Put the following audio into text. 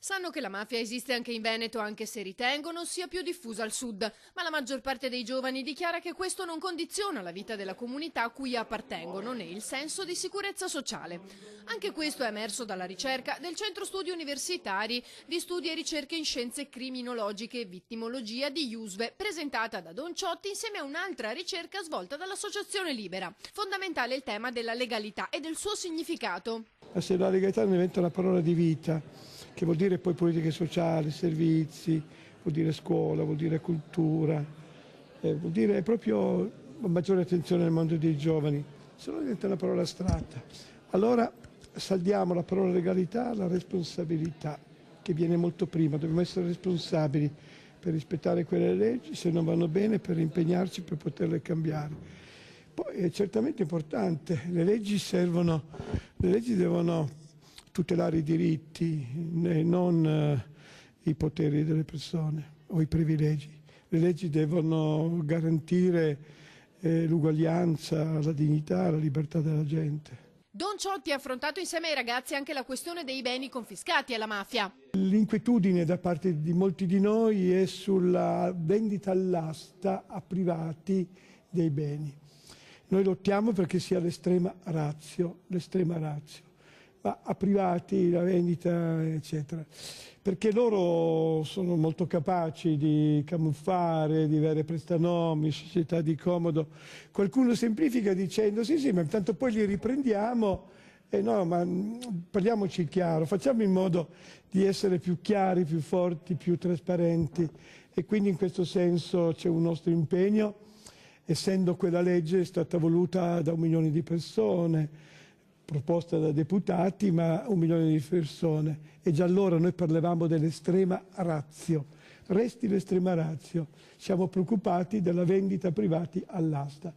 Sanno che la mafia esiste anche in Veneto, anche se ritengono sia più diffusa al sud, ma la maggior parte dei giovani dichiara che questo non condiziona la vita della comunità a cui appartengono né il senso di sicurezza sociale. Anche questo è emerso dalla ricerca del Centro Studi Universitari di Studi e Ricerche in Scienze Criminologiche e Vittimologia di IUSVE, presentata da Don Ciotti insieme a un'altra ricerca svolta dall'Associazione Libera. Fondamentale il tema della legalità e del suo significato. Se la legalità diventa una parola di vita, che vuol dire poi politiche sociali, servizi, vuol dire scuola, vuol dire cultura, vuol dire proprio maggiore attenzione al mondo dei giovani, se no diventa una parola astratta. Allora saldiamo la parola legalità alla responsabilità, che viene molto prima. Dobbiamo essere responsabili per rispettare quelle leggi, se non vanno bene, per impegnarci per poterle cambiare. Poi è certamente importante, le leggi devono tutelare i diritti e non i poteri delle persone o i privilegi. Le leggi devono garantire l'uguaglianza, la dignità, la libertà della gente. Don Ciotti ha affrontato insieme ai ragazzi anche la questione dei beni confiscati alla mafia. L'inquietudine da parte di molti di noi è sulla vendita all'asta a privati dei beni. Noi lottiamo perché sia l'estrema ratio, ma a privati la vendita, eccetera. Perché loro sono molto capaci di camuffare, di avere prestanomi, società di comodo. Qualcuno semplifica dicendo sì, ma intanto poi li riprendiamo. No, ma parliamoci chiaro, facciamo in modo di essere più chiari, più forti, più trasparenti. E quindi in questo senso c'è un nostro impegno. Essendo quella legge è stata voluta da 1 milione di persone, proposta da deputati, ma 1 milione di persone. E già allora noi parlavamo dell'estrema ratio. Resti l'estrema ratio. Siamo preoccupati della vendita a privati all'asta.